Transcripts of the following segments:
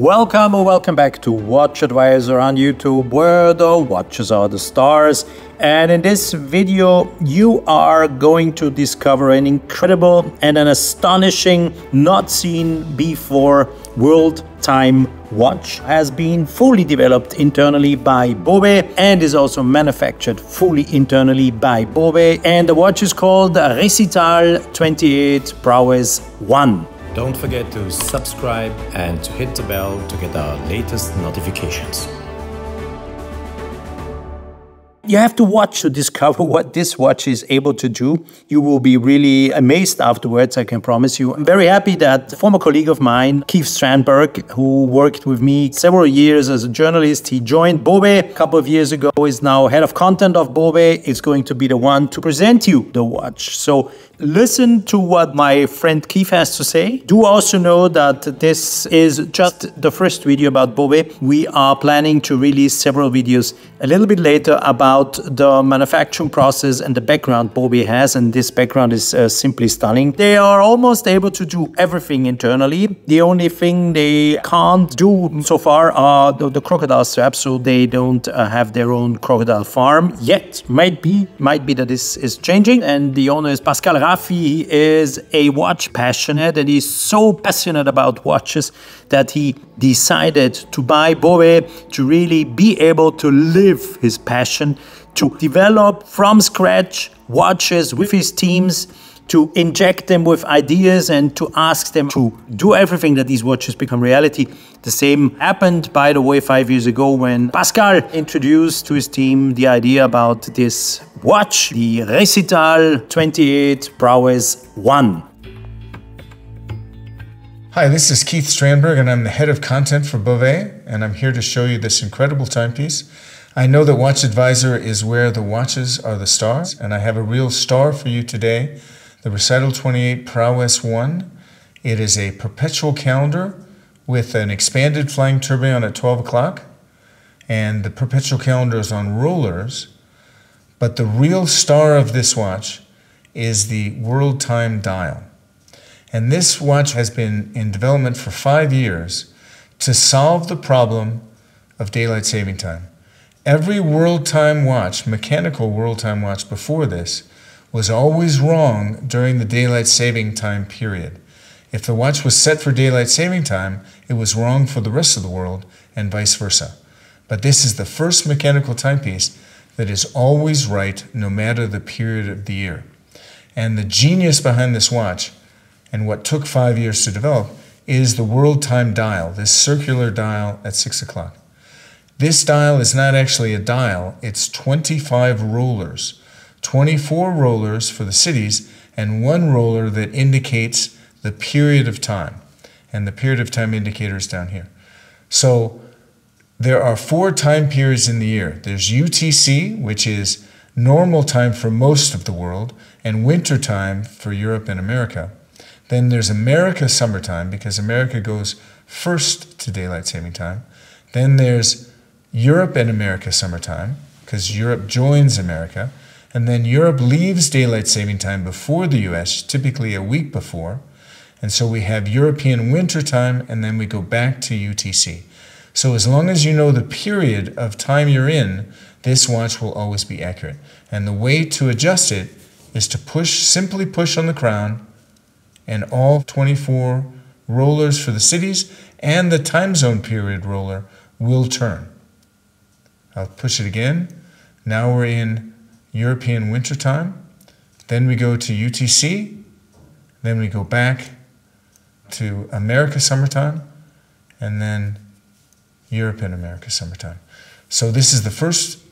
Welcome or welcome back to WatchAdvisor on YouTube, where the watches are the stars. And in this video, you are going to discover an incredible and an astonishing, not seen before world time watch. Has been fully developed internally by BOVET and is also manufactured fully internally by BOVET. And the watch is called Récital 28 Prowess 1. Don't forget to subscribe and to hit the bell to get our latest notifications. You have to watch to discover what this watch is able to do. You will be really amazed afterwards, I can promise you. I'm very happy that a former colleague of mine, Keith Strandberg, who worked with me several years as a journalist, he joined BOVET a couple of years ago, is now head of content of BOVET, is going to be the one to present you the watch. So listen to what my friend Keith has to say. Do also know that this is just the first video about BOVET. We are planning to release several videos a little bit later about the manufacturing process and the background BOVET has, and this background is simply stunning. They are almost able to do everything internally. The only thing they can't do so far are the crocodile straps, so they don't have their own crocodile farm yet. Might be that this is changing. And the owner is Pascal. He is a watch passionate, and he's so passionate about watches that he decided to buy BOVET to really be able to live his passion, to develop from scratch watches with his teams, to inject them with ideas and to ask them to do everything that these watches become reality. The same happened, by the way, 5 years ago when Pascal introduced to his team the idea about this watch, the Récital 28 Prowess 1. Hi, this is Keith Strandberg, and I'm the head of content for BOVET, and I'm here to show you this incredible timepiece. I know that WatchAdvisor is where the watches are the stars, and I have a real star for you today, the Récital 28 Prowess 1. It is a perpetual calendar with an expanded flying tourbillon at 12 o'clock, and the perpetual calendar is on rollers, but the real star of this watch is the world time dial. And this watch has been in development for 5 years to solve the problem of daylight saving time. Every world time watch, mechanical world time watch before this, was always wrong during the daylight saving time period. If the watch was set for daylight saving time, it was wrong for the rest of the world, and vice versa. But this is the first mechanical timepiece that is always right no matter the period of the year. And the genius behind this watch, and what took 5 years to develop, is the world time dial, this circular dial at 6 o'clock. This dial is not actually a dial, it's 25 rollers. 24 rollers for the cities, and 1 roller that indicates the period of time. And the period of time indicator is down here. So there are 4 time periods in the year. There's UTC, which is normal time for most of the world, and winter time for Europe and America. Then there's America summertime, because America goes first to daylight saving time. Then there's Europe and America summertime, because Europe joins America. And then Europe leaves daylight saving time before the US, typically a week before. And so we have European winter time, and then we go back to UTC. So as long as you know the period of time you're in, this watch will always be accurate. And the way to adjust it is to simply push on the crown, and all 24 rollers for the cities and the time zone period roller will turn. I'll push it again. Now we're in European winter time. Then we go to UTC. Then we go back to America summertime, and then Europe and America summertime. So this is the first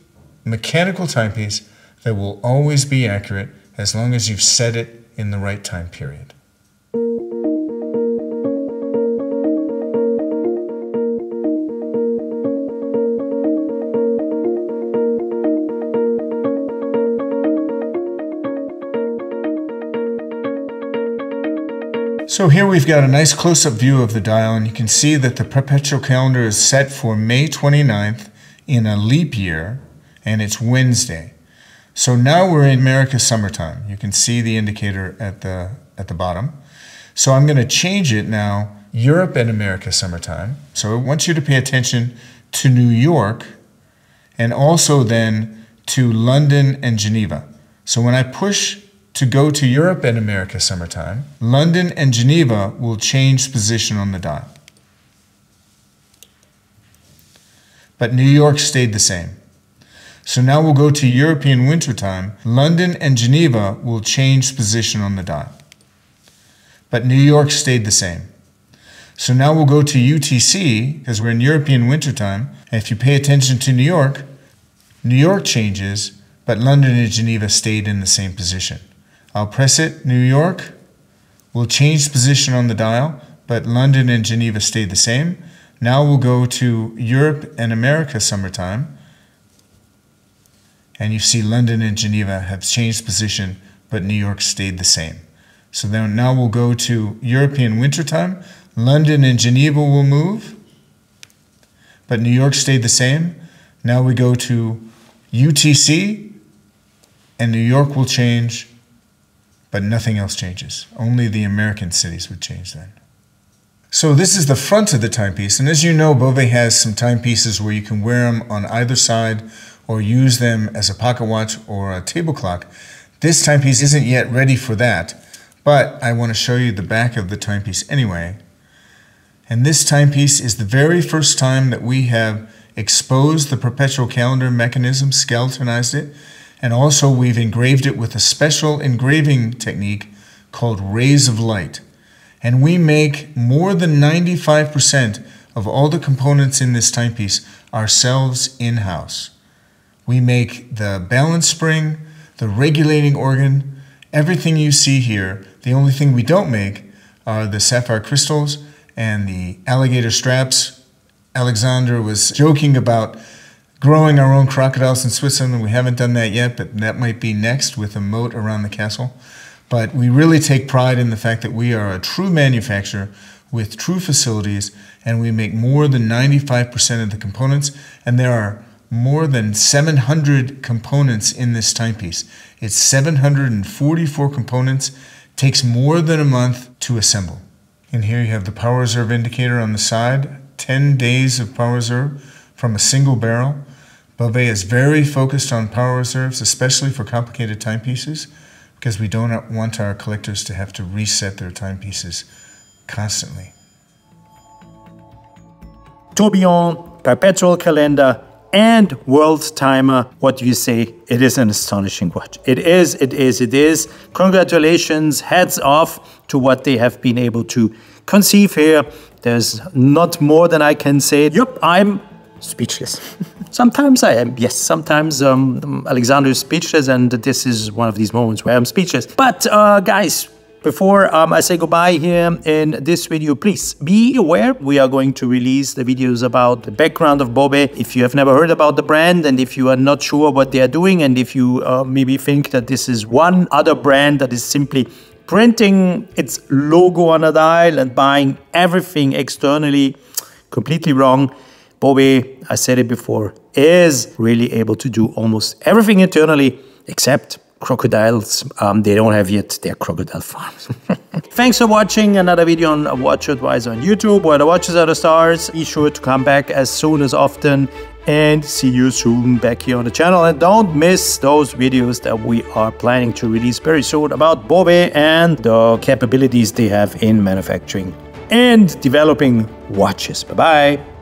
mechanical timepiece that will always be accurate as long as you've set it in the right time period. So here we've got a nice close-up view of the dial, and you can see that the perpetual calendar is set for May 29th in a leap year, and it's Wednesday. So now we're in America summertime. You can see the indicator at the bottom. So I'm going to change it now Europe and America summertime. So I want you to pay attention to New York and also then to London and Geneva. So when I push to go to Europe and America summertime, London and Geneva will change position on the dial. But New York stayed the same. So now we'll go to European wintertime. London and Geneva will change position on the dial. But New York stayed the same. So now we'll go to UTC, because we're in European wintertime. And if you pay attention to New York changes, but London and Geneva stayed in the same position. I'll press it. New York will change position on the dial, but London and Geneva stayed the same. Now we'll go to Europe and America summertime. And you see London and Geneva have changed position, but New York stayed the same. So then now we'll go to European wintertime. London and Geneva will move, but New York stayed the same. Now we go to UTC, and New York will change, but nothing else changes. Only the American cities would change then. So this is the front of the timepiece, and as you know, BOVET has some timepieces where you can wear them on either side or use them as a pocket watch or a table clock. This timepiece isn't yet ready for that, but I want to show you the back of the timepiece anyway. And this timepiece is the very first time that we have exposed the perpetual calendar mechanism, skeletonized it, and also we've engraved it with a special engraving technique called rays of light. And we make more than 95% of all the components in this timepiece ourselves in-house. We make the balance spring, the regulating organ, everything you see here. The only thing we don't make are the sapphire crystals and the alligator straps. Alexander was joking about growing our own crocodiles in Switzerland. We haven't done that yet, but that might be next with a moat around the castle. But we really take pride in the fact that we are a true manufacturer with true facilities, and we make more than 95% of the components, and there are more than 700 components in this timepiece. It's 744 components, takes more than a month to assemble. And here you have the power reserve indicator on the side, 10 days of power reserve from a single barrel. BOVET is very focused on power reserves, especially for complicated timepieces, because we don't want our collectors to have to reset their timepieces constantly. Tourbillon, perpetual calendar, and world timer. What do you say? It is an astonishing watch. It is. Congratulations, hats off to what they have been able to conceive here. There's not more than I can say. Yup, I'm speechless. Sometimes I am, yes. Sometimes Alexander is speechless, and this is one of these moments where I'm speechless. But guys, before I say goodbye here in this video, please be aware we are going to release the videos about the background of BOVET. If you have never heard about the brand, and if you are not sure what they are doing, and if you maybe think that this is one other brand that is simply printing its logo on a dial and buying everything externally, completely wrong. BOVET, I said it before, is really able to do almost everything internally except crocodiles. They don't have yet their crocodile farms. Thanks for watching another video on WatchAdvisor on YouTube, where the watches are the stars. Be sure to come back as soon as often, and see you soon back here on the channel. And don't miss those videos that we are planning to release very soon about BOVET and the capabilities they have in manufacturing and developing watches. Bye-bye.